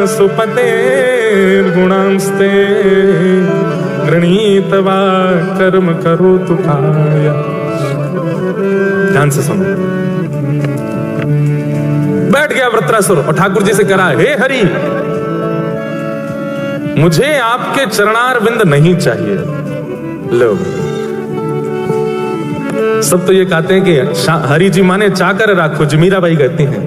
सुपते गुणांस्ते गृणीतवा कर्म करो तुकाय। ध्यान से सुनो। बैठ गया वृत्रासुर और ठाकुर जी से कहा, हे हरि, मुझे आपके चरणारविंद नहीं चाहिए। लो, सब तो ये कहते हैं कि हरि जी माने चाकर राखो जी, मीराबाई कहती हैं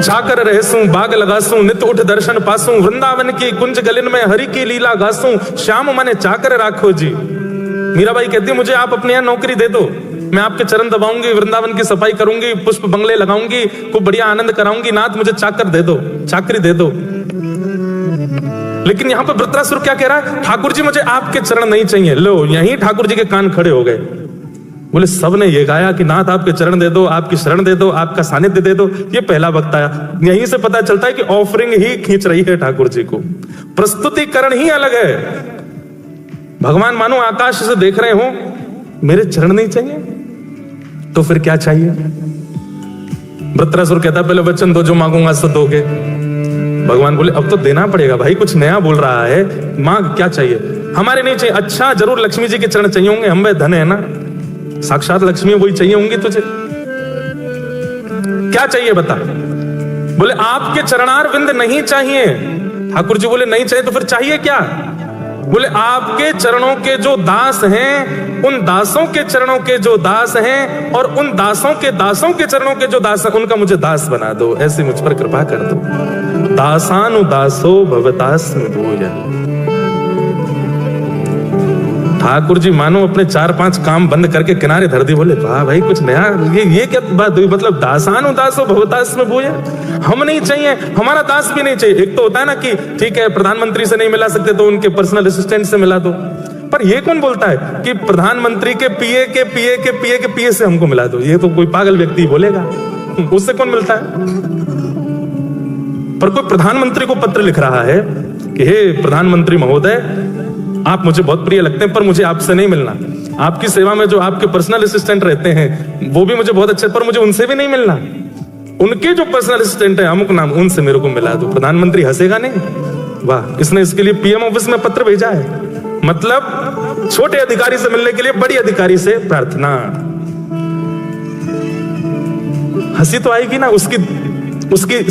चाकर रहसूं बाग लगासूं नित उठ दर्शन पासूं वृंदावन की कुंज गलिन में हरि की लीला गासूं श्याम माने चाकर राखो जी। मीराबाई कहती है मुझे आप अपने यहाँ नौकरी दे दो, मैं आपके चरण दबाऊंगी, वृंदावन की सफाई करूंगी, पुष्प बंगले लगाऊंगी, खूब बढ़िया आनंद कराऊंगी, नाथ मुझे चाकर दे दो, चाकरी दे दो। लेकिन यहां पर वृत्रासुर क्या कह रहा है, ठाकुर जी मुझे आपके चरण नहीं चाहिए। लो, यहीं ठाकुर जी के कान खड़े हो गए। बोले सबने ये गाया कि नाथ आपके चरण दे दो, आपकी शरण दे दो, आपका सानिध्य दे दो। ये पहला वक्त आया। यहीं से पता चलता है कि ऑफरिंग ही खींच रही है ठाकुर जी को, प्रस्तुतिकरण ही अलग है। भगवान मानो आकाश से देख रहे हो, मेरे चरण नहीं चाहिए तो फिर क्या चाहिए? वृत्रासुर कहता पहले वचन दो, जो मांगूंगा सो दोगे। भगवान बोले अब तो देना पड़ेगा भाई, कुछ नया बोल रहा है, मांग क्या चाहिए? हमारे नहीं चाहिए। अच्छा, जरूर लक्ष्मी जी के चरण चाहिए होंगे, हम में धन है ना, साक्षात लक्ष्मी वही चाहिए होंगी तुझे। क्या चाहिए बता? बोले आपके चरणारविंद नहीं चाहिए। ठाकुर जी बोले नहीं चाहिए तो फिर चाहिए क्या? बोले आपके चरणों के जो दास हैं, उन दासों के चरणों के जो दास हैं, और उन दासों के चरणों के जो दास हैं, उनका मुझे दास बना दो, ऐसे मुझ पर कृपा कर दो। दासानुदासो भवतास्म भूय। ठाकुर जी मानो अपने 4-5 काम बंद करके किनारे धर दी। बोले वाह भाई, कुछ नया, ये क्या बात हुई? मतलब दासानुदासो भवतास्म भूय, हम नहीं चाहिए, हमारा दास भी नहीं चाहिए। एक तो होता है ना कि ठीक है प्रधानमंत्री से नहीं मिला सकते तो उनके पर्सनल असिस्टेंट से मिला दो, पर ये कौन बोलता है कि प्रधानमंत्री के पीए के पीए के पीए के पीए से हमको मिला दो? ये तो कोई पागल व्यक्ति बोलेगा, उससे कौन मिलता है? पर कोई प्रधानमंत्री को पत्र लिख रहा है कि हे प्रधानमंत्री महोदय, आप मुझे बहुत प्रिय लगते हैं पर मुझे आपसे नहीं मिलना। आपकी सेवा में जो आपके पर्सनल असिस्टेंट रहते हैं वो भी मुझे बहुत अच्छे, पर मुझे उनसे भी नहीं मिलना। उनके जो पर्सनल असिस्टेंट है अमुक नाम, उनसे मेरे को मिला दो। प्रधानमंत्री हंसेगा नहीं? वाह, इसने इसके लिए पीएम ऑफिस में पत्र भेजा है। मतलब छोटे अधिकारी से मिलने के लिए बड़ी अधिकारी से प्रार्थना। हंसी तो आएगी ना उसकी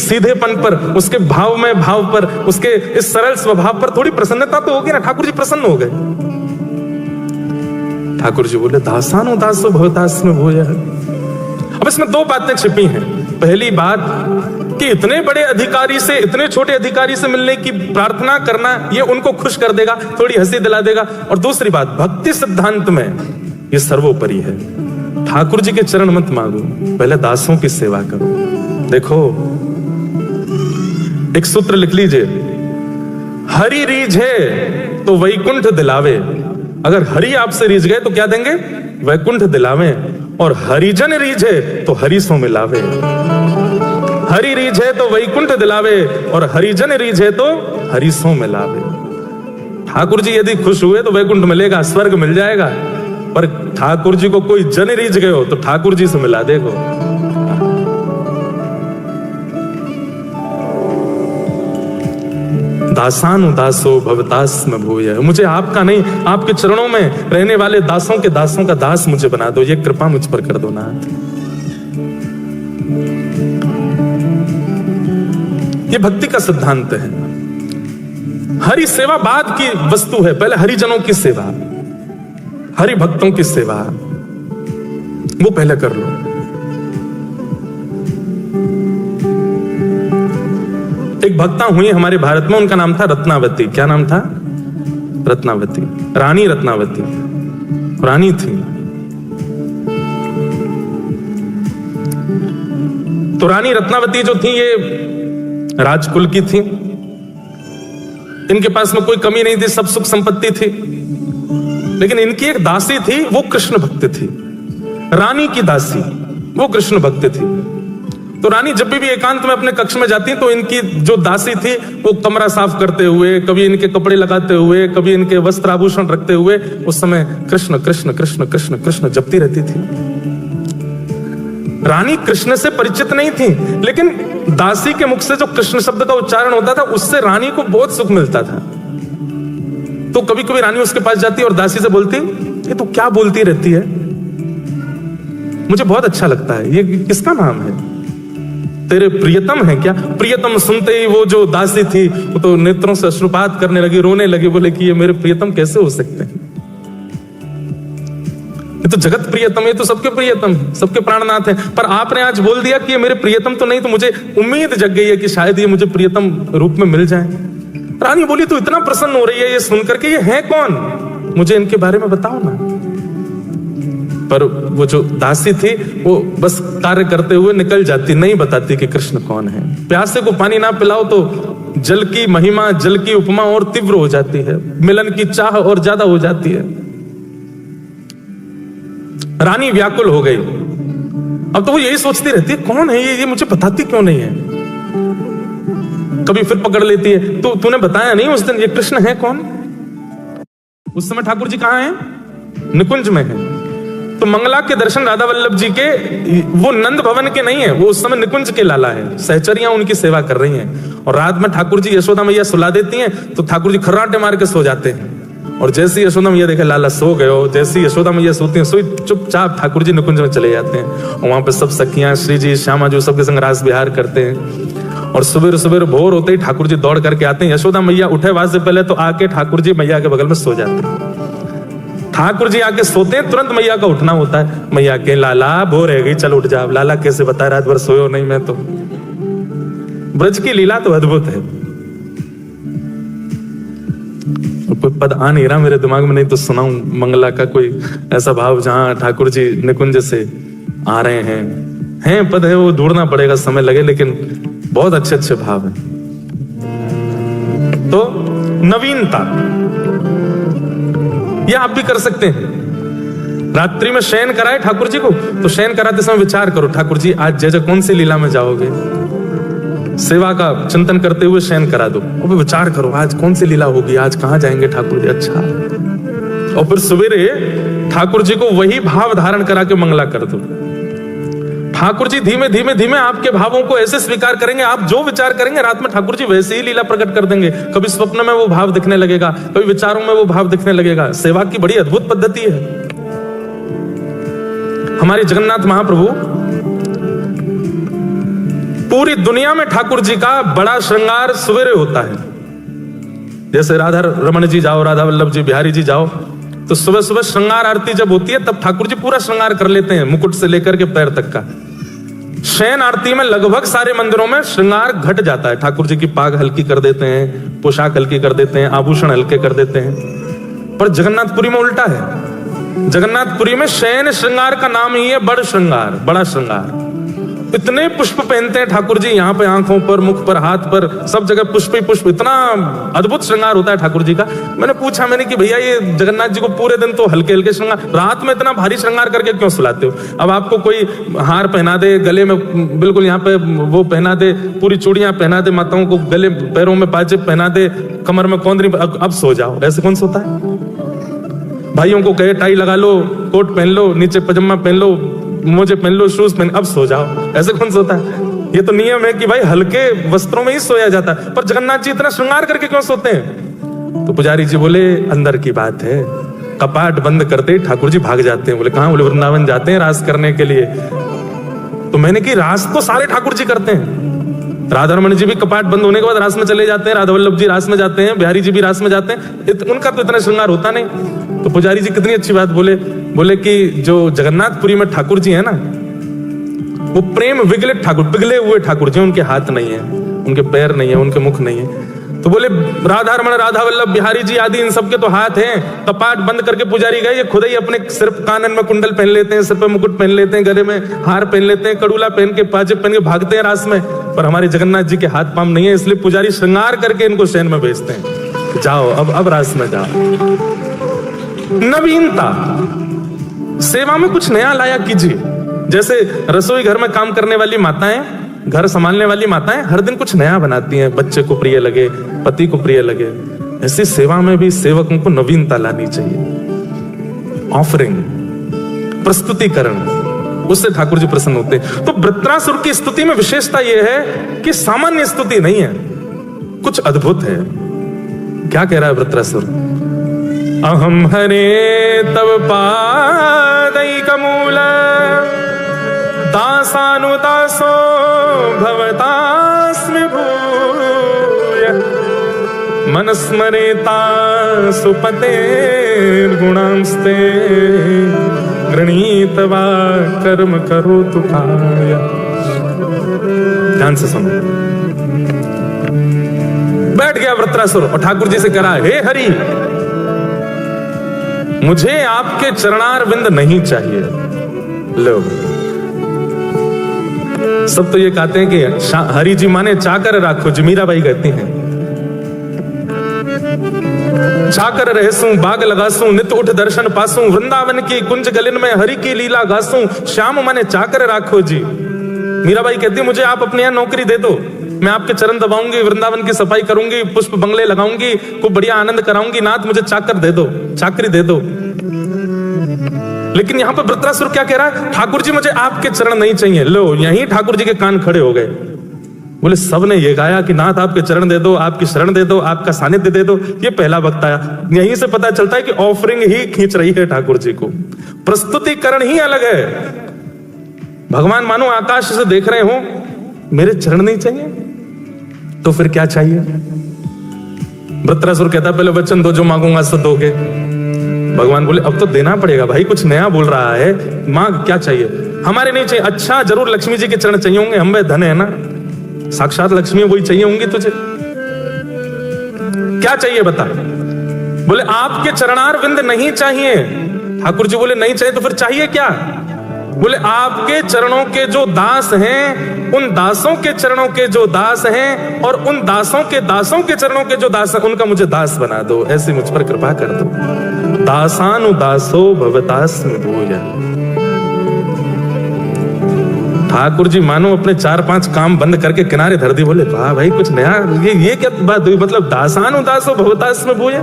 सीधेपन पर, उसके भाव में भाव पर, उसके इस सरल स्वभाव पर थोड़ी प्रसन्नता तो होगी ना। ठाकुर जी प्रसन्न हो गए। ठाकुर जी बोले दासानुदासो भवतास्म भूय। अब इसमें 2 बातें छिपी हैं। पहली बात कि इतने बड़े अधिकारी से इतने छोटे अधिकारी से मिलने की प्रार्थना करना, ये उनको खुश कर देगा, थोड़ी हंसी दिला देगा। और दूसरी बात, भक्ति सिद्धांत में ये सर्वोपरि है। ठाकुर जी के चरण मत मांगो, पहले दासों की सेवा करो। देखो, एक सूत्र लिख लीजिए, हरि रीझे तो वैकुंठ दिलावे। अगर हरि आपसे रीझ गए तो क्या देंगे? वैकुंठ दिलावे। और हरिजन रीझे तो हरि सो मिलावे। हरि रीझे तो वैकुंठ दिलावे और हरिजन रीझे तो हरि सो मिलावे। ठाकुर जी यदि खुश हुए तो वैकुंठ मिलेगा, स्वर्ग मिल जाएगा। पर ठाकुर जी को कोई जन रीझ गए हो तो ठाकुर जी से मिला देगो। दासानुदासो भवतास्म भूय। मुझे आपका नहीं, आपके चरणों में रहने वाले दासों के दासों का दास मुझे बना दो, ये कृपा मुझ पर कर दो नाथ। ये भक्ति का सिद्धांत है। हरि सेवा बाद की वस्तु है, पहले हरिजनों की सेवा, हरि भक्तों की सेवा वो पहले कर लो। एक भक्ता हुई हमारे भारत में, उनका नाम था रत्नावती। क्या नाम था? रत्नावती, रानी रत्नावती, रानी थी। तो रानी रत्नावती जो थी ये राजकुल की थी। इनके पास में कोई कमी नहीं थी, सब सुख संपत्ति थी। लेकिन इनकी एक दासी थी, वो कृष्ण भक्त थी। रानी की दासी वो कृष्ण भक्त थी। तो रानी जब भी एकांत में अपने कक्ष में जाती तो इनकी जो दासी थी वो कमरा साफ करते हुए, कभी इनके कपड़े लगाते हुए, कभी इनके वस्त्र आभूषण रखते हुए उस समय कृष्ण कृष्ण कृष्ण कृष्ण कृष्ण जपती रहती थी। रानी कृष्ण से परिचित नहीं थी, लेकिन दासी के मुख से जो कृष्ण शब्द का उच्चारण होता था उससे रानी को बहुत सुख मिलता था। तो कभी कभी रानी उसके पास जाती और दासी से बोलती, ये तो क्या बोलती रहती है, मुझे बहुत अच्छा लगता है, ये किसका नाम है, तेरे प्रियतम है क्या? प्रियतम सुनते ही वो जो दासी थी वो तो नेत्रों से अश्रुपात करने लगी, रोने लगी, बोले कि ये मेरे प्रियतम कैसे हो सकते हैं, ये तो जगत प्रियतम, ये तो सबके प्रियतम, सबके प्राणनाथ है, पर आपने आज बोल दिया कि ये मेरे प्रियतम तो नहीं, तो मुझे उम्मीद जग गई है कि शायद ये मुझे प्रियतम रूप में मिल जाए। रानी बोली, तो इतना प्रसन्न हो रही है ये सुनकर के, ये है कौन, मुझे इनके बारे में बताओ ना। पर वो जो दासी थी वो बस कार्य करते हुए निकल जाती, नहीं बताती कि कृष्ण कौन है। प्यासे को पानी ना पिलाओ तो जल की महिमा, जल की उपमा और तीव्र हो जाती है, मिलन की चाह और ज्यादा हो जाती है। रानी व्याकुल हो गई। अब तो वो यही सोचती रहती है, कौन है ये मुझे बताती क्यों नहीं है। कभी फिर पकड़ लेती है, तो तूने बताया नहीं उस दिन ये कृष्ण है कौन। उस समय ठाकुर जी कहां हैं? निकुंज में है। तो मंगला के दर्शन राधा वल्लभ जी के, वो नंद भवन के नहीं है, वो उस समय निकुंज के लाला है। सहचरियां उनकी सेवा कर रही हैं और रात में ठाकुर जी यशोदा मैया सुला देती हैं, तो ठाकुर जी खर्राटे मार के सो जाते हैं। और जैसे ही यशोदा मैया देखे लाला सो गए हो, जैसे ही यशोदा मैया सोती हैं, सोई चुपचाप ठाकुर जी निकुंज में चले जाते हैं और वहां पे सब सखियां, श्री जी, श्यामा जी सबके संग रास विहार करते हैं। और सुबह सुबह भोर होते ही ठाकुर जी दौड़ करके आते हैं। यशोदा मैया उठे बाद से पहले तो आके ठाकुर जी मैया के बगल में सो जाते हैं। ठाकुर जी आके सोते हैं, तुरंत मैया का उठना होता है। मैया के लाला भोर है गई, चल उठ जा। लाला कैसे बताए, रात भर सोयो नहीं मैं तो। ब्रज की लीला तो अद्भुत है। कोई पद आ नहीं रहा मेरे दिमाग में, नहीं तो सुनाऊं मंगला का कोई ऐसा भाव जहां ठाकुर जी निकुंज से आ रहे हैं पद है, वो ढूंढना पड़ेगा, समय लगे, लेकिन बहुत अच्छे अच्छे भाव हैं। तो नवीनता यह आप भी कर सकते हैं। रात्रि में शयन कराए ठाकुर जी को, तो शयन कराते समय विचार करो, ठाकुर जी आज जय जय कौन सी लीला में जाओगे, सेवा का चिंतन करते हुए शयन करा दो। और विचार करो आज कौन सी लीला होगी, आज कहां जाएंगे ठाकुर जी, अच्छा। और फिर सवेरे ठाकुर जी को वही भाव धारण करा के मंगला कर दो। ठाकुर जी धीमे धीमे धीमे आपके भावों को ऐसे स्वीकार करेंगे, आप जो विचार करेंगे रात में ठाकुर जी वैसे ही लीला प्रकट कर देंगे। कभी स्वप्न में वो भाव दिखने लगेगा, कभी विचारों में वो भाव दिखने लगेगा। सेवा की बड़ी अद्भुत पद्धति है। हमारे जगन्नाथ महाप्रभु, पूरी दुनिया में ठाकुर जी का बड़ा श्रृंगार सवेरे होता है। जैसे राधा रमन जी जाओ, राधा वल्लभ जी, बिहारी जी जाओ, तो सुबह सुबह श्रृंगार आरती जब होती है तब ठाकुर जी पूरा श्रृंगार कर लेते हैं, मुकुट से लेकर के पैर तक का। शयन आरती में लगभग सारे मंदिरों में श्रृंगार घट जाता है। ठाकुर जी की पाग हल्की कर देते हैं, पोशाक हल्की कर देते हैं, आभूषण हल्के कर देते हैं। पर जगन्नाथपुरी में उल्टा है। जगन्नाथपुरी में शयन श्रृंगार का नाम ही है बड़ श्रृंगार, बड़ा श्रृंगार। इतने पुष्प पहनते हैं ठाकुर जी, यहाँ पे आंखों पर, मुख पर, हाथ पर, सब जगह पुष्प ही पुष्प। इतना अद्भुत श्रृंगार होता है ठाकुर जी का। मैंने पूछा कि भैया ये जगन्नाथ जी को पूरे दिन तो हल्के हल्के श्रृंगार, रात में इतना भारी श्रृंगार करके क्यों सुलाते हो? अब आपको कोई हार पहना दे, गले में बिल्कुल यहाँ पे वो पहना दे, पूरी चूड़ियां पहना दे, माताओं को गले पैरों में पाजेब पहना दे, कमर में कौंदरी, अब सो जाओ, ऐसे कौन सोता है? भाइयों को कहे टाई लगा लो, कोट पहन लो, नीचे पजामा पहन लो, मोजे पहन लो, शूज पहन, अब सो जाओ, ऐसे कौन सोता है? ये तो नियम है कि भाई हल्के वस्त्रों में ही सोया जाता है। पर जगन्नाथ जी इतना श्रृंगार करके क्यों सोते हैं? तो पुजारी जी बोले अंदर की बात है। कपाट बंद करते ठाकुर जी भाग जाते हैं। बोले कहां? बोले वृंदावन जाते हैं रास करने के लिए। तो मैंने कि रास तो सारे ठाकुर जी करते हैं। राधा रमन जी भी कपाट बंद होने के बाद रास में चले जाते हैं, राधा वल्लभ जी रास में जाते हैं, बिहारी जी भी रास में जाते हैं। उनका तो इतना श्रृंगार होता नहीं। तो पुजारी जी कितनी अच्छी बात बोले कि जो जगन्नाथपुरी में ठाकुर जी है ना, वो प्रेम विगलित ठाकुर, पिघले हुए ठाकुर जी। उनके हाथ नहीं है, उनके पैर नहीं है, उनके मुख नहीं है। तो बोले राधा रमन, राधा वल्लभ, बिहारी जी आदि इन सबके तो हाथ हैं। कपाट बंद करके पुजारी गए, ये खुद ही अपने सिर कानन में कुंडल पहन लेते हैं, सिर पे मुकुट पहन लेते हैं, गले में हार पहन लेते हैं, कड़ूला पहन के, पाजेब पहन के भागते हैं रास में। पर हमारे जगन्नाथ जी के हाथ पाम नहीं है, इसलिए पुजारी श्रृंगार करके इनको शयन में भेजते हैं। जाओ अब रास में जाओ। नवीनता, सेवा में कुछ नया लाया कीजिए। जैसे रसोई घर में काम करने वाली माताएं, घर संभालने वाली माताएं हर दिन कुछ नया बनाती हैं, बच्चे को प्रिय लगे, पति को प्रिय लगे। ऐसी सेवा में भी सेवकों को नवीनता लानी चाहिए। ऑफरिंग, प्रस्तुतिकरण, उससे ठाकुर जी प्रसन्न होते हैं। तो वृत्रासुर की स्तुति में विशेषता यह है कि सामान्य स्तुति नहीं है, कुछ अद्भुत है। क्या कह रहा है वृत्रासुर? अहम हरे तव पादैकमूल दासानुदासो भवतास्मि भूय मनस्मरेता सुपते गुणांस्ते गृणीतवा कर्म करोतु काय। ध्यान से सुनो। बैठ गया वृत्रासुर और ठाकुर जी से कहा, हे हरि, मुझे आपके चरणारविंद नहीं चाहिए। लो, सब तो ये कहते हैं कि हरि जी माने चाकर राखो जी, मीराबाई कहती हैं चाकर रहसूं बाग लगासूं नित उठ दर्शन पासूं वृंदावन की कुंज गलिन में हरि की लीला गासूं श्याम माने चाकर राखो जी। मीराबाई कहती है मुझे आप अपने यहाँ नौकरी दे दो, मैं आपके चरण दबाऊंगी, वृंदावन की सफाई करूंगी, पुष्प बंगले लगाऊंगी, खूब बढ़िया आनंद कराऊंगी, नाथ मुझे चाकर दे दो, चाकरी दे दो। लेकिन यहां पर वृत्रासुर क्या कह रहा है? ठाकुर जी मुझे आपके चरण नहीं चाहिए। लो, यहीं ठाकुर जी के कान खड़े हो गए। बोले सबने ये गाया कि नाथ आपके चरण दे दो, आपकी शरण दे दो, आपका सानिध्य दे दो। ये पहला वक्त आया। यहीं से पता चलता है कि ऑफरिंग ही खींच रही है ठाकुर जी को, प्रस्तुतिकरण ही अलग है। भगवान मानो आकाश से देख रहे हो, मेरे चरण नहीं चाहिए तो फिर क्या चाहिए? वृत्रासुर कहता पहले वचन दो, जो मांगूंगा सो दोगे। भगवान बोले अब तो देना पड़ेगा भाई, कुछ नया बोल रहा है, मांग क्या चाहिए? हमारे नहीं चाहिए। अच्छा, जरूर लक्ष्मी जी के चरण चाहिए होंगे, हम में धन है ना, साक्षात लक्ष्मी वही चाहिए होंगी तुझे। क्या चाहिए बता? बोले आपके चरणारविंद नहीं चाहिए। ठाकुर जी बोले नहीं चाहिए तो फिर चाहिए क्या? बोले आपके चरणों के जो दास हैं, उन दासों के चरणों के जो दास हैं, और उन दासों के चरणों के जो दास हैं, उनका मुझे दास बना दो, ऐसे मुझ पर कृपा कर दो। दासानुदासो भवतास्मि भूय। ठाकुर जी मानो अपने 4-5 काम बंद करके किनारे धर दी। बोले वाह भाई, कुछ नया, ये क्या बात हुई? मतलब दासानुदासो भवतास्मि भूय,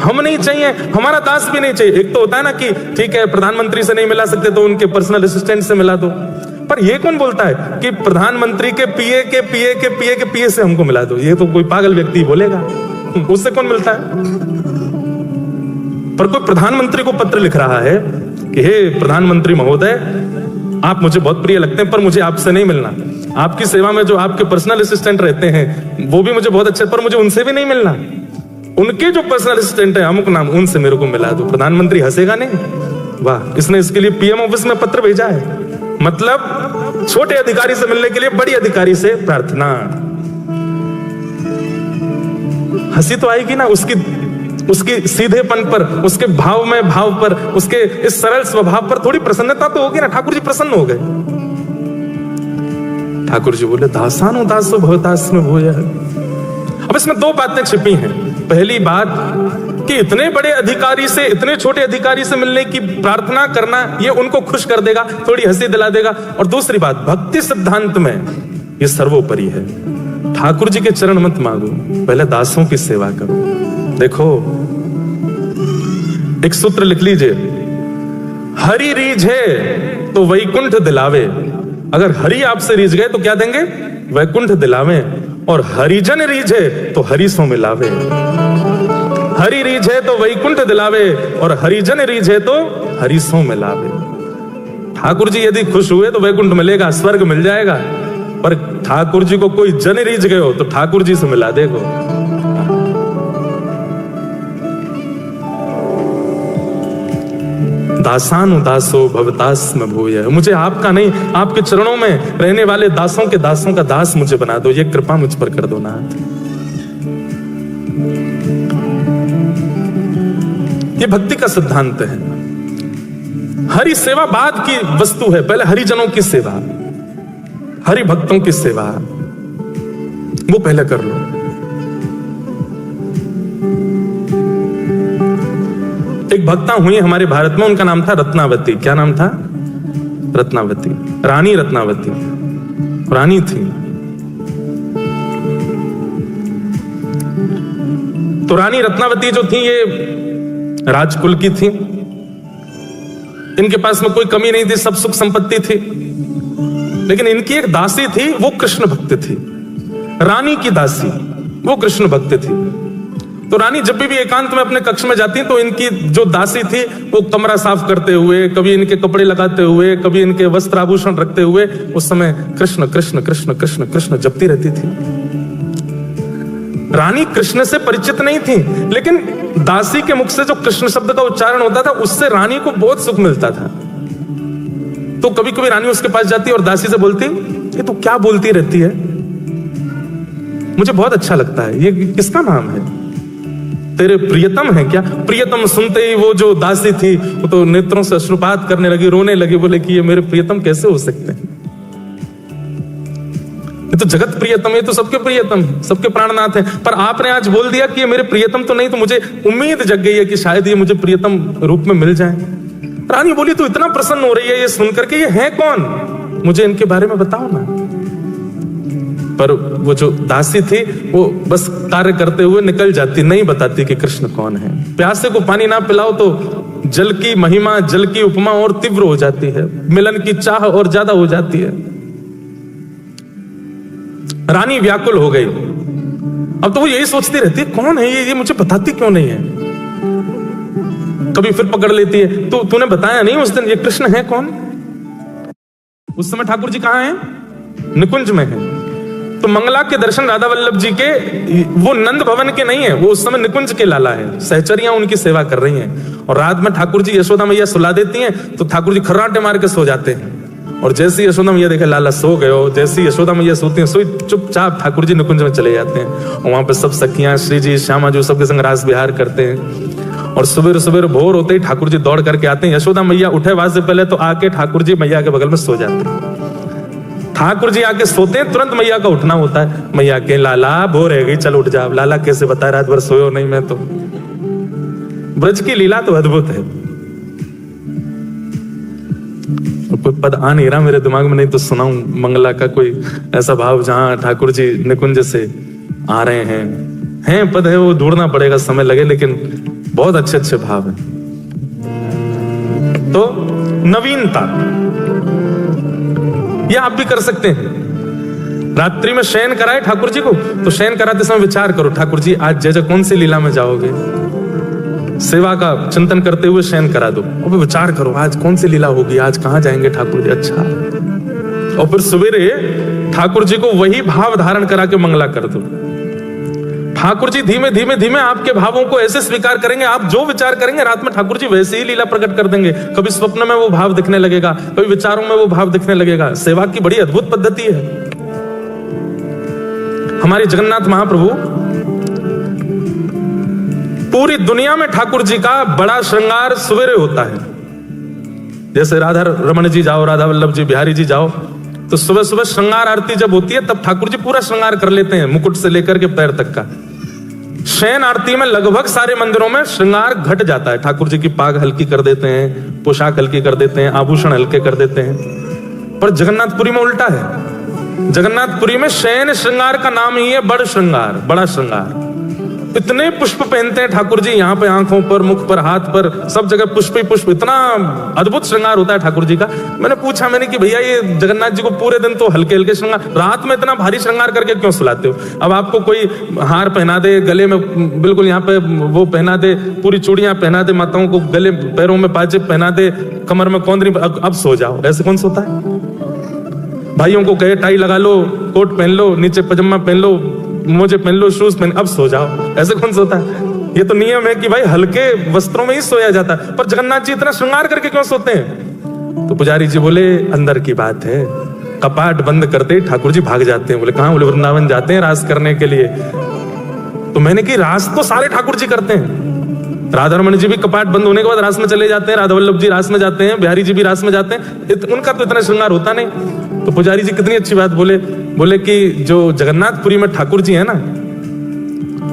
हम नहीं चाहिए, हमारा दास भी नहीं चाहिए। एक तो होता है ना कि ठीक है प्रधानमंत्री से नहीं मिला सकते तो उनके पर्सनल असिस्टेंट से मिला दो, पर ये कौन बोलता है कि प्रधानमंत्री के पीए के पीए के पीए के पीए से हमको मिला दो? ये तो कोई पागल व्यक्ति बोलेगा, उससे कौन मिलता है? पर कोई प्रधानमंत्री को पत्र लिख रहा है कि हे प्रधानमंत्री महोदय, आप मुझे बहुत प्रिय लगते हैं पर मुझे आपसे नहीं मिलना। आपकी सेवा में जो आपके पर्सनल असिस्टेंट रहते हैं वो भी मुझे बहुत अच्छे, पर मुझे उनसे भी नहीं मिलना। उनके जो पर्सनल असिस्टेंट है अमुक नाम, उनसे मेरे को मिला दो। प्रधानमंत्री हंसेगा नहीं? वाह, इसने इसके लिए पीएम ऑफिस में पत्र भेजा है। मतलब छोटे अधिकारी से मिलने के लिए बड़ी अधिकारी से प्रार्थना। हंसी तो आएगी ना उसकी सीधेपन पर, उसके भाव में भाव पर, उसके इस सरल स्वभाव पर थोड़ी प्रसन्नता तो होगी ना। ठाकुर जी प्रसन्न हो गए। ठाकुर जी बोले दासानुदासो भवतास्मि भूय। अब इसमें 2 बातें छिपी हैं। पहली बात कि इतने बड़े अधिकारी से इतने छोटे अधिकारी से मिलने की प्रार्थना करना, ये उनको खुश कर देगा, थोड़ी हंसी दिला देगा। और दूसरी बात, भक्ति सिद्धांत में ये सर्वोपरि है। ठाकुर जी के चरण मत मांगो, पहले दासों की सेवा करो। देखो, एक सूत्र लिख लीजिए, हरि रीझे तो वैकुंठ दिलावे। अगर हरि आपसे रीझ गए तो क्या देंगे? वैकुंठ दिलावे। और हरिजन रीझे तो हरि सो मिलावे। हरि रीझे तो वैकुंठ दिलावे और हरिजन रीझे तो हरि सो मिलावे। ठाकुर जी यदि खुश हुए तो वैकुंठ मिलेगा, स्वर्ग मिल जाएगा। पर ठाकुर जी को कोई जन रीझ गए हो तो ठाकुर जी से मिला देगो। दासानुदासो भवतास्मि भूय। मुझे आपका नहीं, आपके चरणों में रहने वाले दासों के दासों का दास मुझे बना दो, ये कृपा मुझ पर कर दो नाथ। ये भक्ति का सिद्धांत है। हरि सेवा बाद की वस्तु है, पहले हरिजनों की सेवा, हरि भक्तों की सेवा वो पहले कर लो। एक भक्ता हुई हमारे भारत में, उनका नाम था रत्नावती। क्या नाम था? रत्नावती, रानी रत्नावती, रानी थी। तो रानी रत्नावती जो थी ये राजकुल की थी। इनके पास में कोई कमी नहीं थी, सब सुख संपत्ति थी, लेकिन इनकी एक दासी थी, वो कृष्ण भक्त थी। रानी की दासी वो कृष्ण भक्त थी। तो रानी जब भी एकांत में अपने कक्ष में जाती तो इनकी जो दासी थी वो कमरा साफ करते हुए, कभी इनके कपड़े लगाते हुए, कभी इनके वस्त्र आभूषण रखते हुए उस समय कृष्ण कृष्ण कृष्ण कृष्ण कृष्ण जपती रहती थी। रानी कृष्ण से परिचित नहीं थी, लेकिन दासी के मुख से जो कृष्ण शब्द का उच्चारण होता था उससे रानी को बहुत सुख मिलता था। तो कभी कभी रानी उसके पास जाती और दासी से बोलती, ये तू क्या बोलती रहती है, मुझे बहुत अच्छा लगता है, ये किसका नाम है, तेरे प्रियतम है क्या? प्रियतम सुनते ही वो जो दासी थी वो तो नेत्रों से अश्रुपात करने लगी, रोने लगी, बोले कि ये मेरे प्रियतम कैसे हो सकते हैं, ये तो जगत प्रियतम, ये तो सबके प्रियतम, सबके प्राणनाथ है, पर आपने आज बोल दिया कि ये मेरे प्रियतम तो नहीं, तो मुझे उम्मीद जग गई है कि शायद ये मुझे प्रियतम रूप में मिल जाए। रानी बोली, तो इतना प्रसन्न हो रही है ये सुनकर के, ये है कौन, मुझे इनके बारे में बताओ ना। पर वो जो दासी थी वो बस कार्य करते हुए निकल जाती, नहीं बताती कि कृष्ण कौन है। प्यासे को पानी ना पिलाओ तो जल की महिमा, जल की उपमा और तीव्र हो जाती है, मिलन की चाह और ज्यादा हो जाती है। रानी व्याकुल हो गई। अब तो वो यही सोचती रहती है, कौन है ये मुझे बताती क्यों नहीं है। कभी फिर पकड़ लेती है, तो तूने बताया नहीं उस दिन ये कृष्ण है कौन। उस समय ठाकुर जी कहां हैं? निकुंज में है। तो मंगला के दर्शन राधा वल्लभ जी के, वो नंद भवन के नहीं है, वो उस समय निकुंज के लाला है। सहचरियां उनकी सेवा कर रही हैं और रात में ठाकुर जी यशोदा मैया सुला देती हैं तो ठाकुर जी खर्राटे मार के सो जाते हैं। और जैसे यशोदा मैया देखे लाला सो गए हो, जैसी यशोदा मैया सोती हैं, सोई चुपचाप ठाकुर जी निकुंज में चले जाते हैं और वहां पे सब सखियां, श्री जी, श्यामा जी सबके संग रास विहार करते हैं। और सुबह सुबह भोर होते ही ठाकुर जी दौड़ करके आते हैं। यशोदा मैया उठे बाद से पहले तो आके ठाकुर जी मैया के बगल में सो जाते हैं। ठाकुर जी आके सोते हैं, तुरंत मैया का उठना होता है। मैया के लाला भोर है गई, चल उठ जा। लाला कैसे बताए, रात भर सोयो नहीं मैं तो। ब्रज की लीला तो अद्भुत है। कोई पद आ नहीं रहा मेरे दिमाग में, नहीं तो सुनाऊं मंगला का कोई ऐसा भाव जहां ठाकुर जी निकुंज से आ रहे हैं पद है, वो ढूंढना पड़ेगा, समय लगे, लेकिन बहुत अच्छे अच्छे भाव है। तो नवीनता ये आप भी कर सकते हैं। रात्रि में शयन कराए ठाकुर जी को, तो शयन कराते समय विचार करो, ठाकुर जी आज जय जय कौन सी लीला में जाओगे, सेवा का चिंतन करते हुए शयन करा दो। और विचार करो आज कौन सी लीला होगी, आज कहां जाएंगे ठाकुर जी, अच्छा। और फिर सवेरे ठाकुर जी को वही भाव धारण करा के मंगला कर दो। ठाकुर जी धीमे धीमे धीमे आपके भावों को ऐसे स्वीकार करेंगे, आप जो विचार करेंगे रात में ठाकुर जी वैसे ही लीला प्रकट कर देंगे। कभी स्वप्न में वो भाव दिखने लगेगा, कभी विचारों में वो भाव दिखने लगेगा। सेवा की बड़ी अद्भुत पद्धति है। हमारे जगन्नाथ महाप्रभु, पूरी दुनिया में ठाकुर जी का बड़ा श्रृंगार सवेरे होता है। जैसे राधा रमन जी जाओ, राधा वल्लभ जी, बिहारी जी जाओ, तो सुबह सुबह श्रृंगार आरती जब होती है तब ठाकुर जी पूरा श्रृंगार कर लेते हैं, मुकुट से लेकर के पैर तक का। शयन आरती में लगभग सारे मंदिरों में श्रृंगार घट जाता है। ठाकुर जी की पाग हल्की कर देते हैं, पोशाक हल्की कर देते हैं, आभूषण हल्के कर देते हैं। पर जगन्नाथपुरी में उल्टा है। जगन्नाथपुरी में शयन श्रृंगार का नाम ही है बड़ श्रृंगार, बड़ा श्रृंगार। इतने पुष्प पहनते हैं ठाकुर जी, यहाँ पे आंखों पर, मुख पर, हाथ पर, सब जगह पुष्प ही पुष्प। इतना अद्भुत श्रृंगार होता है ठाकुर जी का। मैंने पूछा कि भैया ये जगन्नाथ जी को पूरे दिन तो हल्के हल्के श्रृंगार, रात में इतना भारी श्रृंगार करके क्यों सुलाते हो? अब आपको कोई हार पहना दे, गले में बिल्कुल यहाँ पे वो पहना दे, पूरी चूड़ियां पहना दे, माताओं को गले पैरों में पाजेब पहना दे, कमर में कौंदरी, अब सो जाओ, ऐसे कौन सोता है? भाइयों को कहे टाई लगा लो, कोट पहन लो, नीचे पजामा पहन लो, मोजे पहन लो, शूज पहन, अब सो जाओ, ऐसे कौन सोता है? ये तो नियम है कि भाई हल्के वस्त्रों में ही सोया जाता है। पर जगन्नाथ जी इतना श्रृंगार करके क्यों सोते हैं? तो पुजारी जी बोले अंदर की बात है। कपाट बंद करते ही ठाकुर जी भाग जाते हैं। बोले कहां? बोले वृंदावन जाते हैं रास करने के लिए। तो मैंने कि रास तो सारे ठाकुर जी करते हैं। राधा रमन जी भी कपाट बंद होने के बाद रास में चले जाते हैं, राधा वल्लभ जी रास में जाते हैं, बिहारी जी भी रास में जाते हैं, उनका तो इतना श्रृंगार होता नहीं। तो पुजारी जी कितनी अच्छी बात बोले कि जो जगन्नाथपुरी में ठाकुर जी है ना,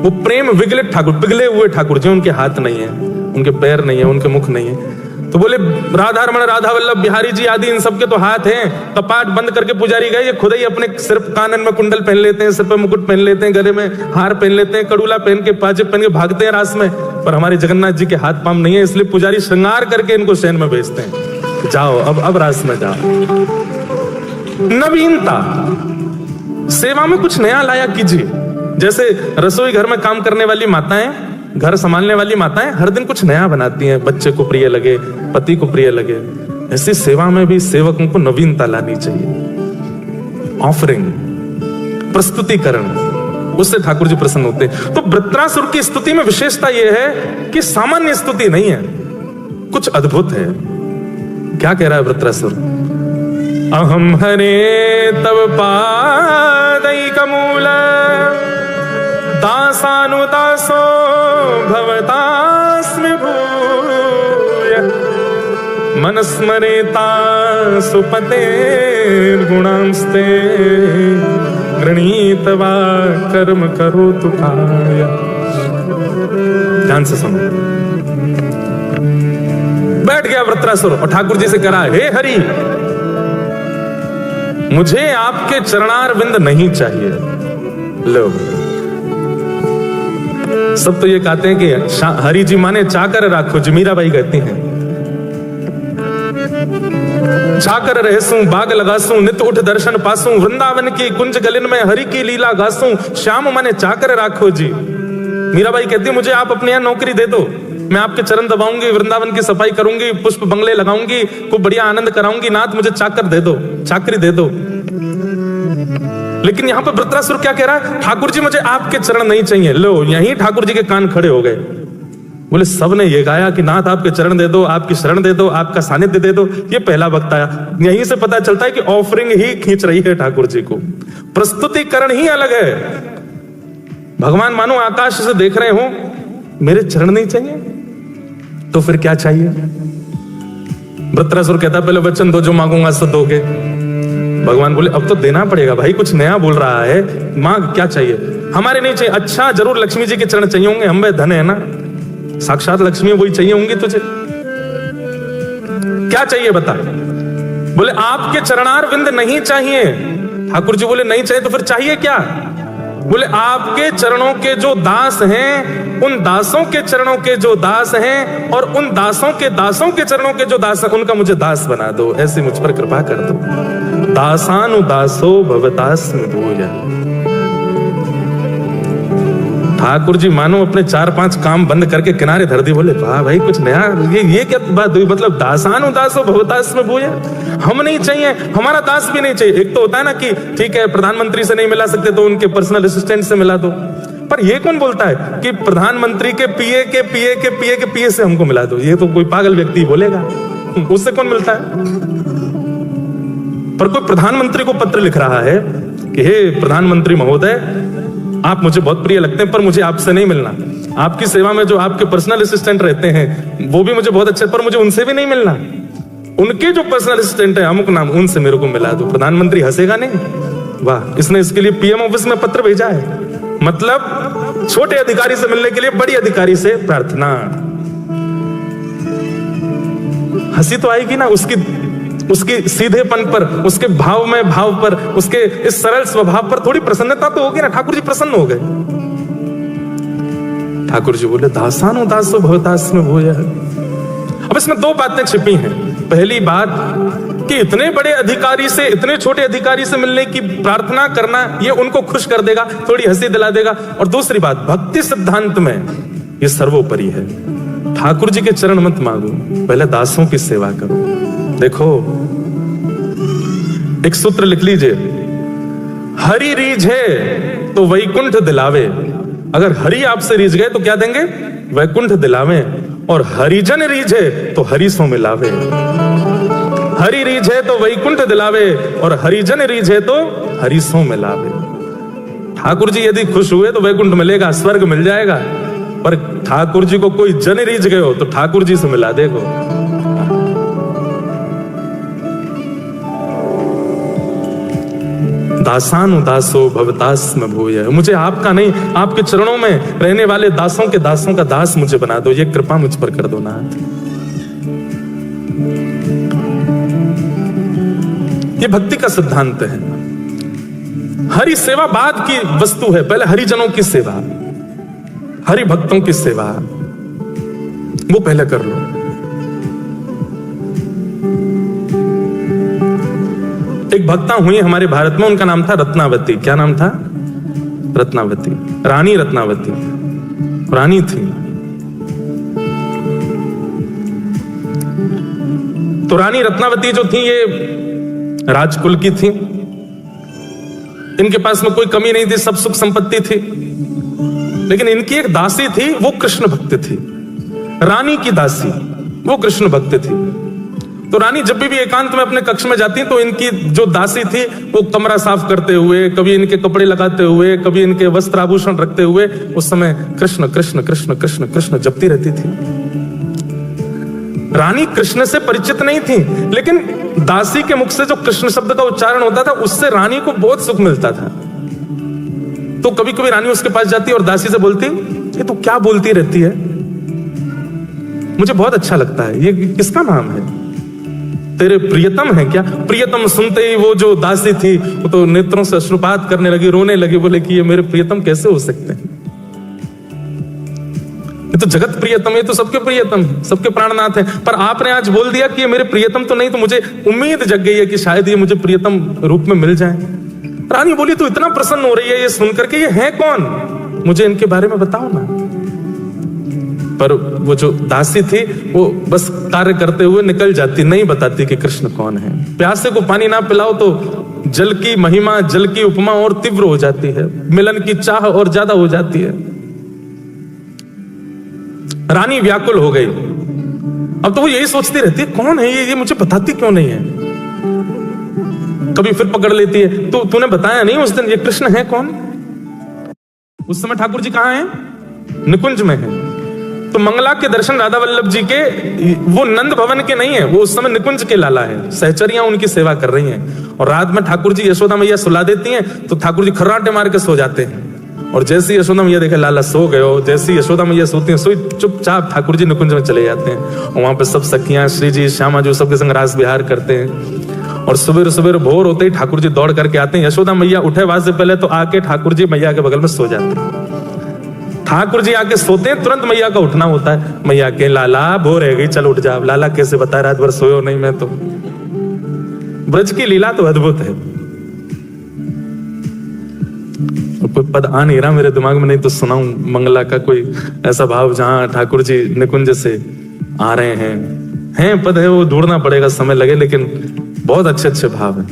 वो प्रेम विगलित ठाकुर, पिघले हुए ठाकुर जी, उनके हाथ नहीं है, उनके पैर नहीं है, उनके मुख नहीं है। तो बोले राधा रमन, राधा वल्लभ, बिहारी जी आदि इन सबके तो हाथ हैं। कपाट बंद करके पुजारी गए, ये खुद ही अपने सिर कानन में कुंडल पहन लेते हैं, सिर पे मुकुट पहन लेते हैं, गले में हार पहन लेते हैं, कड़ूला पहन के, पाजेब पहन के भागते हैं रास में। पर हमारे जगन्नाथ जी के हाथ पांव नहीं है, इसलिए पुजारी श्रृंगार करके इनको शयन में भेजते हैं। जाओ, अब रास में जाओ। नवीनता, सेवा में कुछ नया लाया कीजिए। जैसे रसोई घर में काम करने वाली माताएं, घर संभालने वाली माताएं हर दिन कुछ नया बनाती हैं, बच्चे को प्रिय लगे, पति को प्रिय लगे। ऐसी सेवा में भी सेवकों को नवीनता लानी चाहिए। ऑफरिंग, प्रस्तुतिकरण, उससे ठाकुर जी प्रसन्न होते हैं। तो वृत्रासुर की स्तुति में विशेषता यह है कि सामान्य स्तुति नहीं है, कुछ अद्भुत है। क्या कह रहा है वृत्रासुर? अहम हरे तव पादैकमूल दासानुदासो भवतास्मि भूय मनस्मरेता सुपतेर्गुणांस्ते गृणीतवा कर्म करोतु काय। ध्यान से सुनो। बैठ गया वृत्रासुर और ठाकुर जी से कहा, हे हरि, मुझे आपके चरणारविंद नहीं चाहिए। लो, सब तो ये कहते हैं कि हरि जी माने चाकर राखो जी, मीराबाई कहती हैं। चाकर रहसूं, बाग लगासूं, नित उठ दर्शन पासूं, वृंदावन की कुंज गलिन में हरि की लीला गासूं, श्याम माने चाकर राखो जी। मीराबाई कहती है, मुझे आप अपने यहाँ नौकरी दे दो, मैं आपके चरण दबाऊंगी, वृंदावन की सफाई करूंगी, पुष्प बंगले लगाऊंगी, खूब बढ़िया आनंद कराऊंगी। नाथ मुझे चाकर दे दो, चाकरी दे दो। लेकिन यहां पर वृत्रासुर क्या कह रहा है? ठाकुर जी मुझे आपके चरण नहीं चाहिए। लो, यहीं ठाकुर जी के कान खड़े हो गए। बोले, सबने ये गाया कि नाथ आपके चरण दे दो, आपकी शरण दे दो, आपका सानिध्य दे दो। ये पहला वक्त आया। यहीं से पता चलता है कि ऑफरिंग ही खींच रही है ठाकुर जी को, प्रस्तुतिकरण ही अलग है। भगवान मानो आकाश से देख रहे हो, मेरे चरण नहीं चाहिए तो फिर क्या चाहिए? वृत्रासुर कहता, पहले वचन दो, जो मांगूंगा सो दोगे। भगवान बोले, अब तो देना पड़ेगा भाई, कुछ नया बोल रहा है, मांग, क्या चाहिए? हमारे नहीं चाहिए। अच्छा, जरूर लक्ष्मी जी के चरण चाहिए होंगे, हम धन है ना, साक्षात लक्ष्मी वही चाहिए होंगी तुझे। क्या चाहिए बता? बोले, आपके चरणारविंद नहीं चाहिए। ठाकुर जी बोले, नहीं चाहिए तो फिर चाहिए क्या? बोले, आपके चरणों के जो दास हैं, उन दासों के चरणों के जो दास हैं, और उन दासों के चरणों के जो दास हैं, उनका मुझे दास बना दो, ऐसे मुझ पर कृपा कर दो। दासानुदासो भवतास्मि भूय। ठाकुर जी मानो अपने 4-5 काम बंद करके किनारे धर दी। बोले, वाह भाई, कुछ नया, ये क्या बात हुई? मतलब दासानुदासो भवतास्मि भूय, हम नहीं चाहिए, हमारा दास भी नहीं चाहिए। एक तो होता है ना कि ठीक है, प्रधानमंत्री से नहीं मिला सकते तो उनके पर्सनल असिस्टेंट से मिला दो, पर ये कौन बोलता है कि प्रधानमंत्री के पीए के पीए के पीए के पीए से हमको मिला दो? ये तो कोई पागल व्यक्ति बोलेगा, उससे कौन मिलता है? पर कोई प्रधानमंत्री को पत्र लिख रहा है कि हे प्रधानमंत्री महोदय, आप मुझे बहुत प्रिय लगते हैं, पर मुझे आपसे नहीं मिलना। आपकी सेवा में जो आपके पर्सनल असिस्टेंट रहते हैं वो भी मुझे बहुत अच्छे, पर मुझे उनसे भी नहीं मिलना। उनके जो पर्सनल असिस्टेंट है अमुक नाम, उनसे मेरे को मिला दो। प्रधानमंत्री हंसेगा नहीं? वाह, इसने इसके लिए पीएम ऑफिस में पत्र भेजा है। मतलब छोटे अधिकारी से मिलने के लिए बड़ी अधिकारी से प्रार्थना। हंसी तो आएगी ना उसकी सीधेपन पर, उसके भाव में भाव पर, उसके इस सरल स्वभाव पर थोड़ी प्रसन्नता तो होगी ना। ठाकुर जी प्रसन्न हो गए। ठाकुर जी बोले, दासानुदासो भवतास्मि भूय। अब इसमें 2 बातें छिपी हैं। पहली बात कि इतने बड़े अधिकारी से इतने छोटे अधिकारी से मिलने की प्रार्थना करना, ये उनको खुश कर देगा, थोड़ी हंसी दिला देगा। और दूसरी बात, भक्ति सिद्धांत में ये सर्वोपरि है। ठाकुर जी के चरण मत मांगो, पहले दासों की सेवा करो। देखो, एक सूत्र लिख लीजिए, हरि रीझे तो वैकुंठ दिलावे। अगर हरि आपसे रीझ गए तो क्या देंगे? वैकुंठ दिलावे। और हरिजन रीझे तो हरिसों में लावे। हरि रीझे तो वैकुंठ दिलावे, और हरिजन रीझे तो हरिसों में लावे। ठाकुर जी यदि खुश हुए तो वैकुंठ मिलेगा, स्वर्ग मिल जाएगा। पर ठाकुर जी को कोई जन रीझ गए हो तो ठाकुर जी से मिला देखो। दासानुदासो भवतास्मि भूय। मुझे आपका नहीं, आपके चरणों में रहने वाले दासों के दासों का दास मुझे बना दो। ये कृपा मुझ पर कर दो नाथ। ये भक्ति का सिद्धांत है। हरि सेवा बाद की वस्तु है, पहले हरिजनों की सेवा, हरि भक्तों की सेवा वो पहले कर लो। एक भक्ता हुई हमारे भारत में, उनका नाम था रत्नावती। क्या नाम था? रत्नावती, रानी रत्नावती, रानी थी। तो रानी रत्नावती जो थी ये राजकुल की थी, इनके पास में कोई कमी नहीं थी, सब सुख संपत्ति थी। लेकिन इनकी एक दासी थी, वो कृष्ण भक्त थी। रानी की दासी वो कृष्ण भक्त थी। तो रानी जब भी एकांत में अपने कक्ष में जाती तो इनकी जो दासी थी वो कमरा साफ करते हुए, कभी इनके कपड़े लगाते हुए, कभी इनके वस्त्र आभूषण रखते हुए उस समय कृष्ण कृष्ण कृष्ण कृष्ण कृष्ण जपती रहती थी। रानी कृष्ण से परिचित नहीं थी, लेकिन दासी के मुख से जो कृष्ण शब्द का उच्चारण होता था उससे रानी को बहुत सुख मिलता था। तो कभी कभी रानी उसके पास जाती और दासी से बोलती, ये तू क्या बोलती रहती है, मुझे बहुत अच्छा लगता है, ये किसका नाम है, तेरे प्रियतम है क्या? प्रियतम सुनते ही वो जो दासी थी वो तो नेत्रों से अश्रुपात करने लगी, रोने लगी, बोले कि ये मेरे प्रियतम कैसे हो सकते हैं, ये तो जगत प्रियतम, ये तो सबके प्रियतम, सबके प्राणनाथ है, पर आपने आज बोल दिया कि ये मेरे प्रियतम तो नहीं, तो मुझे उम्मीद जग गई है कि शायद ये मुझे प्रियतम रूप में मिल जाए। रानी बोली, तू इतना प्रसन्न हो रही है ये सुनकर के, ये है कौन, मुझे इनके बारे में बताओ ना। पर वो जो दासी थी वो बस कार्य करते हुए निकल जाती, नहीं बताती कि कृष्ण कौन है। प्यासे को पानी ना पिलाओ तो जल की महिमा, जल की उपमा और तीव्र हो जाती है, मिलन की चाह और ज्यादा हो जाती है। रानी व्याकुल हो गई। अब तो वो यही सोचती रहती है, कौन है ये मुझे बताती क्यों नहीं है। कभी फिर पकड़ लेती है, तो तूने बताया नहीं उस दिन ये कृष्ण है कौन। उस समय ठाकुर जी कहां हैं? निकुंज में है। तो मंगला के दर्शन राधा वल्लभ जी के, वो नंद भवन के नहीं है, वो उस समय निकुंज के लाला है। सहचरियां उनकी सेवा कर रही हैं और रात में ठाकुर जी यशोदा मैया सुला देती हैं तो ठाकुर जी खर्राटे मार के सो जाते हैं। और जैसे यशोदा मैया देखे लाला सो गए हो, जैसे यशोदा मैया सोती हैं, सोई चुपचाप ठाकुर जी निकुंज में चले जाते हैं और वहां पे सब सखियां, श्री जी, श्यामा जी सबके संग रास विहार करते हैं। और सुबह सुबह भोर होते ही ठाकुर जी दौड़ करके आते हैं। यशोदा मैया उठे वहां से पहले तो आके ठाकुर जी मैया के बगल में सो जाते हैं। ठाकुर जी आके सोते हैं, तुरंत मैया का उठना होता है। मैया के लाला भोर है गई, चल उठ जा। लाला कैसे बता, रात भर सोयो नहीं मैं तो। ब्रज की लीला तो अद्भुत है। कोई पद आ नहीं रहा मेरे दिमाग में, नहीं तो सुनाऊं मंगला का कोई ऐसा भाव जहां ठाकुर जी निकुंज से आ रहे हैं पद है, वो ढूंढना पड़ेगा, समय लगे, लेकिन बहुत अच्छे अच्छे भाव है।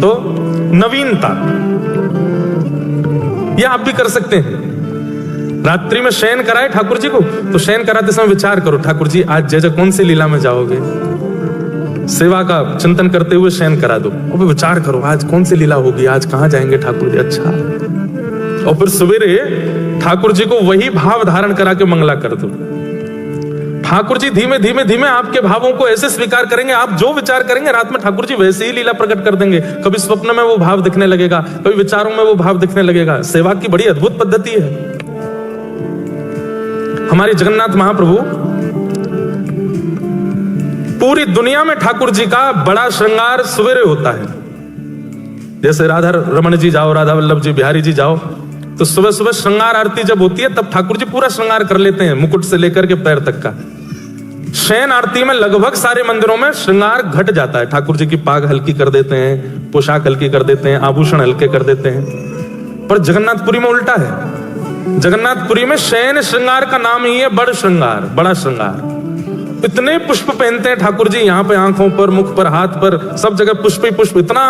तो नवीनता ये आप भी कर सकते हैं। रात्रि में शयन कराए ठाकुर जी को, तो शयन कराते समय विचार करो, ठाकुर जी आज जय जय कौन सी लीला में जाओगे, सेवा का चिंतन करते हुए शयन करा दो। और विचार करो आज कौन सी लीला होगी, आज कहां जाएंगे ठाकुर जी, अच्छा। और फिर सवेरे ठाकुर जी को वही भाव धारण करा के मंगला कर दो। ठाकुर जी धीमे धीमे धीमे आपके भावों को ऐसे स्वीकार करेंगे, आप जो विचार करेंगे रात में ठाकुर जी वैसे ही लीला प्रकट कर देंगे। कभी स्वप्न में वो भाव दिखने लगेगा, कभी विचारों में वो भाव दिखने लगेगा। सेवा की बड़ी अद्भुत पद्धति है। हमारे जगन्नाथ महाप्रभु, पूरी दुनिया में ठाकुर जी का बड़ा श्रृंगार सवेरे होता है। जैसे राधा रमन जी जाओ, राधा वल्लभ जी, बिहारी जी जाओ, तो सुबह सुबह श्रृंगार आरती जब होती है तब ठाकुर जी पूरा श्रृंगार कर लेते हैं, मुकुट से लेकर के पैर तक का। शयन आरती में लगभग सारे मंदिरों में श्रृंगार घट जाता है। ठाकुर जी की पाग हल्की कर देते हैं, पोशाक हल्की कर देते हैं, आभूषण हल्के कर देते हैं। पर जगन्नाथपुरी में उल्टा है। जगन्नाथपुरी में शयन श्रृंगार का नाम ही है बड़ श्रृंगार, बड़ा श्रृंगार। इतने पुष्प पहनते हैं ठाकुर जी, यहाँ पे आंखों पर, मुख पर, हाथ पर, सब जगह पुष्प ही पुष्प। इतना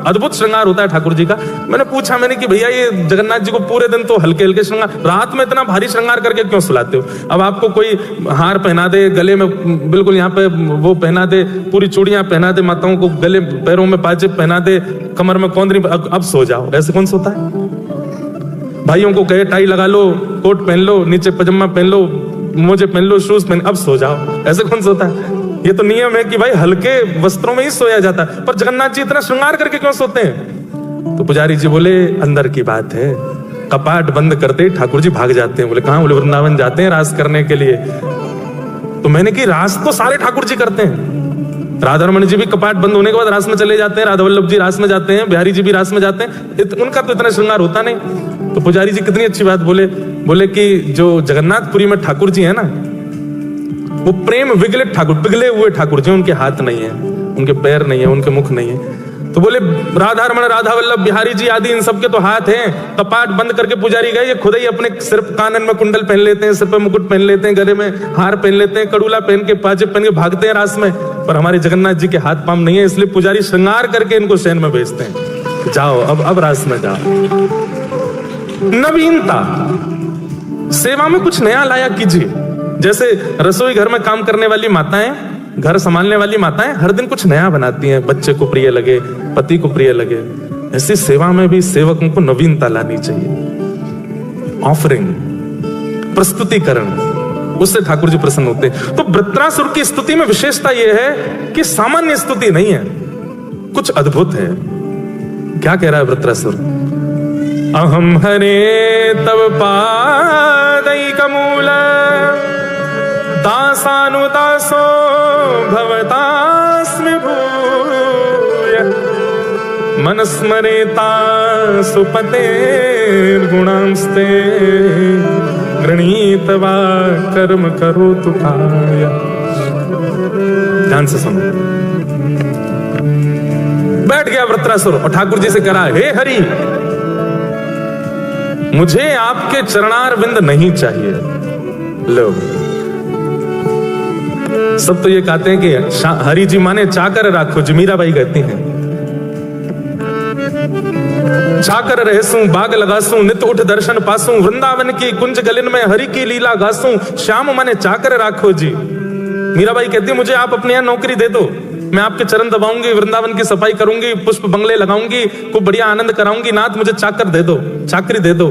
अद्भुत श्रृंगार होता है ठाकुर जी का। मैंने पूछा कि भैया ये जगन्नाथ जी को पूरे दिन तो हल्के हल्के श्रृंगार, रात में इतना भारी श्रृंगार करके क्यों सुलाते हो? अब आपको कोई हार पहना दे, गले में बिल्कुल यहाँ पे वो पहना दे, पूरी चूड़ियां पहना दे, माताओं को गले पैरों में पाजेब पहना दे, कमर में कौंदरी, अब सो जाओ, ऐसे कौन सोता है? भाइयों को कहे टाई लगा लो, कोट पहन लो, नीचे पजामा पहन लो, मोजे पहन लो, शूज पहन, अब सो जाओ, ऐसे कौन सोता है? ये तो नियम है कि भाई हल्के वस्त्रों में ही सोया जाता है। पर जगन्नाथ जी इतना श्रृंगार करके क्यों सोते हैं? तो पुजारी जी बोले अंदर की बात है। कपाट बंद करते ही ठाकुर जी भाग जाते हैं। बोले कहां? बोले वृंदावन जाते हैं रास करने के लिए। तो मैंने कि रास तो सारे ठाकुर जी करते हैं। राधा रमन जी भी कपाट बंद होने के बाद रास में चले जाते हैं, राधा वल्लभ जी रास में जाते हैं, बिहारी जी भी रास में जाते हैं, उनका तो इतना श्रृंगार होता नहीं। तो पुजारी जी कितनी अच्छी बात बोले कि जो जगन्नाथपुरी में ठाकुर जी है ना, वो प्रेम विगलित ठाकुर, पिघले हुए ठाकुर जी, उनके हाथ नहीं है। उनके पैर नहीं है, उनके मुख नहीं है। तो बोले राधा रमण, राधा वल्लभ, बिहारी जी आदि इन सबके तो हाथ हैं। कपाट बंद करके पुजारी गए, ये खुद ही अपने सिर कानन में कुंडल पहन लेते हैं, सिर पे मुकुट पहन लेते हैं, गले में हार पहन लेते हैं, कड़ूला पहन के, पाजे पहन के भागते हैं रास में। पर हमारे जगन्नाथ जी के हाथ पांव नहीं है, इसलिए पुजारी श्रृंगार करके इनको शयन में भेजते हैं। जाओ अब रास में जाओ। नवीनता, सेवा में कुछ नया लाया कीजिए। जैसे रसोई घर में काम करने वाली माताएं, घर संभालने वाली माताएं हर दिन कुछ नया बनाती हैं, बच्चे को प्रिय लगे, पति को प्रिय लगे। ऐसी सेवा में भी सेवकों को नवीनता लानी चाहिए। ऑफरिंग, प्रस्तुतिकरण, उससे ठाकुर जी प्रसन्न होते हैं। तो वृत्रासुर की स्तुति में विशेषता यह है कि सामान्य स्तुति नहीं है, कुछ अद्भुत है। क्या कह रहा है वृत्रासुर? अहम हरे तव पादैकमूल दासानुदासो भवतास्मि भूय मनस्मरेता सुपतेर्गुणांस्ते गृणीतवा कर्म करोतु काय। ध्यान से सुनो। बैठ गया वृत्रासुर और ठाकुर जी से कह रहा, हे हरि, मुझे आपके चरणार विंद नहीं चाहिए। लो, सब तो ये कहते हैं कि हरि जी माने चाकर राखो जी, मीराबाई कहती हैं। चाकर रहसूं, बाग लगासूं, नित उठ दर्शन पासूं, वृंदावन की कुंज गलिन में हरि की लीला गासूं, श्याम माने चाकर राखो जी। मीराबाई कहती है, मुझे आप अपने यहां नौकरी दे दो, मैं आपके चरण दबाऊंगी, वृंदावन की सफाई करूंगी, पुष्प बंगले लगाऊंगी, खूब बढ़िया आनंद कराऊंगी। नाथ मुझे चाकर दे दो, चाकरी दे दो।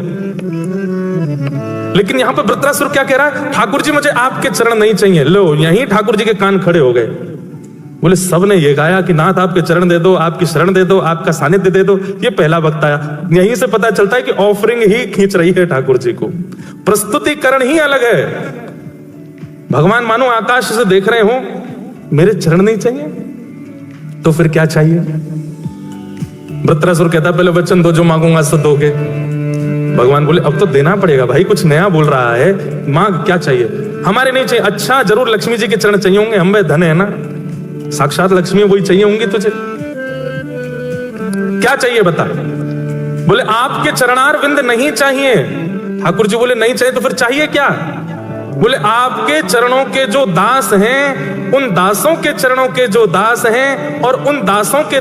लेकिन यहां पर वृत्रासुर क्या कह रहा है? ठाकुर जी मुझे आपके चरण नहीं चाहिए। लो, यहीं ठाकुर जी के कान खड़े हो गए। बोले सब ने ये गाया कि नाथ आपके चरण दे दो, आपकी शरण दे दो, आपका सानिध्य दे दो। ये पहला वक्त आया। यहीं से पता चलता है कि ऑफरिंग ही खींच रही है ठाकुर जी को, प्रस्तुतिकरण ही अलग है। भगवान मानो आकाश से देख रहे हो, मेरे चरण नहीं चाहिए तो फिर क्या चाहिए? वृत्रासुर कहता पहले वचन दो, जो मांगूंगा सो दोगे। भगवान बोले अब तो देना पड़ेगा भाई, कुछ नया बोल रहा है, मांग क्या चाहिए? हमारे नहीं चाहिए। अच्छा, जरूर लक्ष्मी जी के चरण चाहिए होंगे, हम धन है ना, साक्षात लक्ष्मी वही चाहिए होंगी तुझे। क्या चाहिए बता? बोले आपके चरणार विंद नहीं चाहिए। ठाकुर जी बोले नहीं चाहिए तो फिर चाहिए क्या? बोले आपके चरणों के जो दास हैं, उन दासों के चरणों के जो दास हैं, और उन दासों के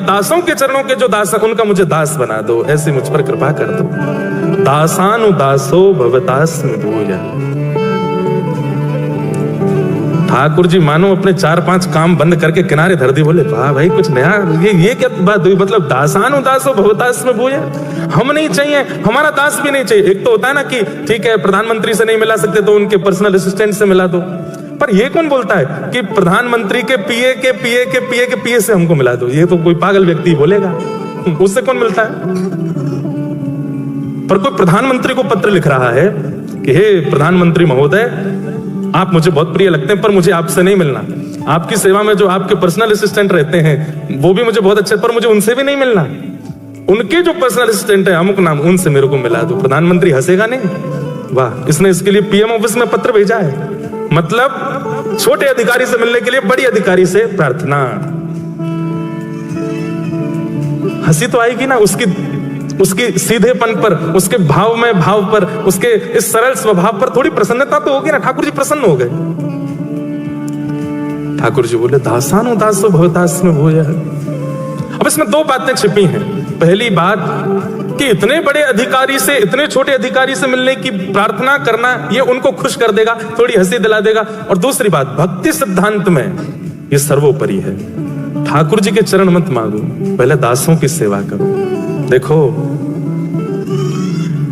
चरणों के जो दास हैं, उनका मुझे दास बना दो, ऐसे मुझ पर कृपा कर दो। दासानुदासो भवतास्मि भूय। ठाकुर जी मानो अपने 4-5 काम बंद करके किनारे धर दी। बोले वाह भाई, कुछ नया, ये क्या बात हुई? मतलब दासानुदासो भवतास्मि भूय, हम नहीं चाहिए, हमारा दास भी नहीं चाहिए। एक तो होता है ना कि ठीक है प्रधानमंत्री से नहीं मिला सकते तो उनके पर्सनल असिस्टेंट से मिला दो, पर ये कौन बोलता है कि प्रधानमंत्री के पीए के पीए के पीए के पीए से हमको मिला दो? ये तो कोई पागल व्यक्ति बोलेगा, उससे कौन मिलता है? पर कोई प्रधानमंत्री को पत्र लिख रहा है कि हे प्रधानमंत्री महोदय, आप मुझे बहुत प्रिय लगते हैं पर मुझे आपसे नहीं मिलना। आपकी सेवा में जो आपके पर्सनल असिस्टेंट रहते हैं वो भी मुझे बहुत अच्छे, पर मुझे उनसे भी नहीं मिलना। उनके जो पर्सनल असिस्टेंट है अमुक नाम, उनसे मेरे को मिला दो। प्रधानमंत्री हंसेगा नहीं? वाह, इसने इसके लिए पीएम ऑफिस में पत्र भेजा है। मतलब छोटे अधिकारी से मिलने के लिए बड़ी अधिकारी से प्रार्थना। हंसी तो आएगी ना उसकी सीधेपन पर, उसके भाव में भाव पर, उसके इस सरल स्वभाव पर थोड़ी प्रसन्नता तो होगी ना। ठाकुर जी प्रसन्न हो गए। ठाकुर जी बोले दासानुदासो भवतास्मि भूय। अब इसमें 2 बातें छिपी हैं। पहली बात कि इतने बड़े अधिकारी से इतने छोटे अधिकारी से मिलने की प्रार्थना करना, ये उनको खुश कर देगा, थोड़ी हंसी दिला देगा। और दूसरी बात, भक्ति सिद्धांत में ये सर्वोपरि है। ठाकुर जी के चरण मत मांगो, पहले दासों की सेवा करो। देखो,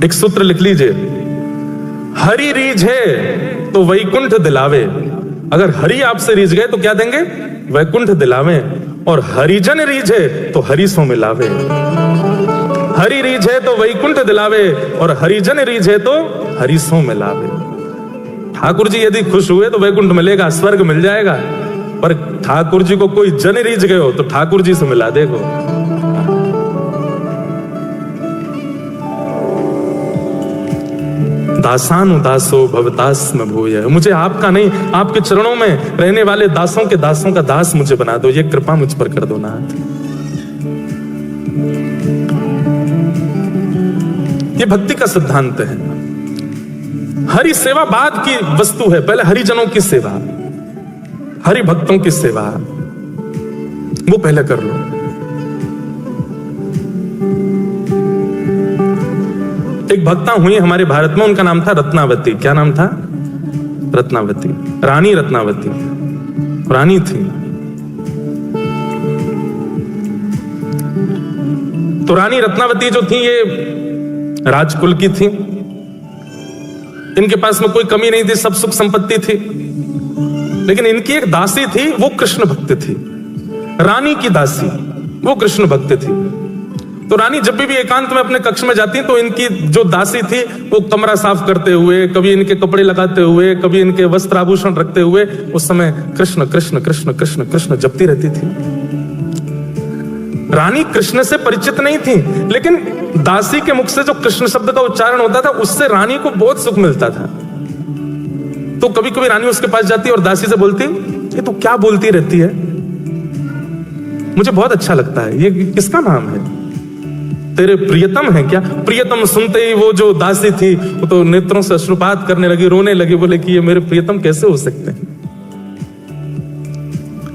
एक सूत्र लिख लीजिए, हरि रीझे तो वैकुंठ दिलावे। अगर हरि आपसे रीझ गए तो क्या देंगे? वैकुंठ दिलावे। और हरिजन रीझे तो हरिसों मिलावे। हरि रीझे तो वैकुंठ दिलावे और हरिजन रीझे तो हरिसों मिलावे। ठाकुर जी यदि खुश हुए तो वैकुंठ मिलेगा, स्वर्ग मिल जाएगा। पर ठाकुर जी को कोई जन रीझ गए हो तो ठाकुर जी से मिला देगो। दासानुदासो भवतास में भूय। मुझे आपका नहीं, आपके चरणों में रहने वाले दासों के दासों का दास मुझे बना दो, ये कृपा मुझ पर कर दो नाथ। ये भक्ति का सिद्धांत है। हरि सेवा बाद की वस्तु है, पहले हरिजनों की सेवा, हरि भक्तों की सेवा वो पहले कर लो। एक भक्ता हुई हमारे भारत में, उनका नाम था रत्नावती। क्या नाम था? रत्नावती, रानी रत्नावती, रानी थी। तो रानी रत्नावती जो थी ये राजकुल की थी, इनके पास में कोई कमी नहीं थी, सब सुख संपत्ति थी। लेकिन इनकी एक दासी थी, वो कृष्ण भक्त थी। रानी की दासी वो कृष्ण भक्त थी। तो रानी जब भी एकांत में अपने कक्ष में जाती तो इनकी जो दासी थी वो कमरा साफ करते हुए, कभी इनके कपड़े लगाते हुए, कभी इनके वस्त्र आभूषण रखते हुए उस समय कृष्ण कृष्ण कृष्ण कृष्ण कृष्ण जपती रहती थी। रानी कृष्ण से परिचित नहीं थी, लेकिन दासी के मुख से जो कृष्ण शब्द का उच्चारण होता था उससे रानी को बहुत सुख मिलता था। तो कभी कभी रानी उसके पास जाती और दासी से बोलती, ये तो क्या बोलती रहती है, मुझे बहुत अच्छा लगता है, ये किसका नाम है, तेरे प्रियतम है क्या? प्रियतम सुनते ही वो जो दासी थी वो तो नेत्रों से अश्रुपात करने लगी, रोने लगी, बोले कि ये मेरे प्रियतम कैसे हो सकते हैं,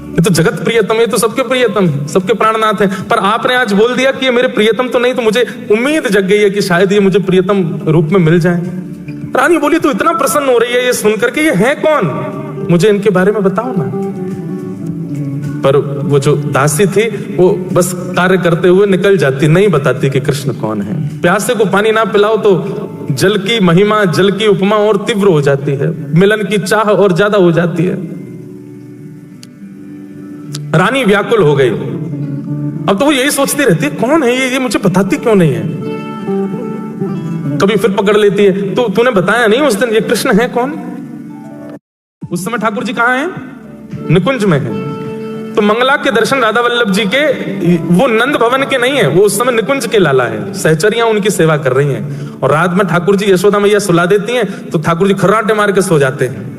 ये तो जगत प्रियतम, ये तो सबके प्रियतम, सबके प्राणनाथ है, पर आपने आज बोल दिया कि ये मेरे प्रियतम तो नहीं, तो मुझे उम्मीद जग गई है कि शायद ये मुझे प्रियतम रूप में मिल जाए। रानी बोली, तू इतना प्रसन्न हो रही है ये सुनकर के, ये है कौन, मुझे इनके बारे में बताओ ना। पर वो जो दासी थी वो बस कार्य करते हुए निकल जाती, नहीं बताती कि कृष्ण कौन है। प्यासे को पानी ना पिलाओ तो जल की महिमा, जल की उपमा और तीव्र हो जाती है, मिलन की चाह और ज्यादा हो जाती है। रानी व्याकुल हो गई। अब तो वो यही सोचती रहती है, कौन है ये मुझे बताती क्यों नहीं है। कभी फिर पकड़ लेती है, तो तूने बताया नहीं उस दिन ये कृष्ण है कौन। उस समय ठाकुर जी कहां हैं? निकुंज में है। तो मंगला के दर्शन राधा वल्लभ जी के, वो नंद भवन के नहीं है, वो उस समय निकुंज के लाला है। सहचरियां उनकी सेवा कर रही हैं और रात में ठाकुर जी यशोदा मैया सुला देती हैं तो ठाकुर जी खर्राटे मार के सो जाते हैं।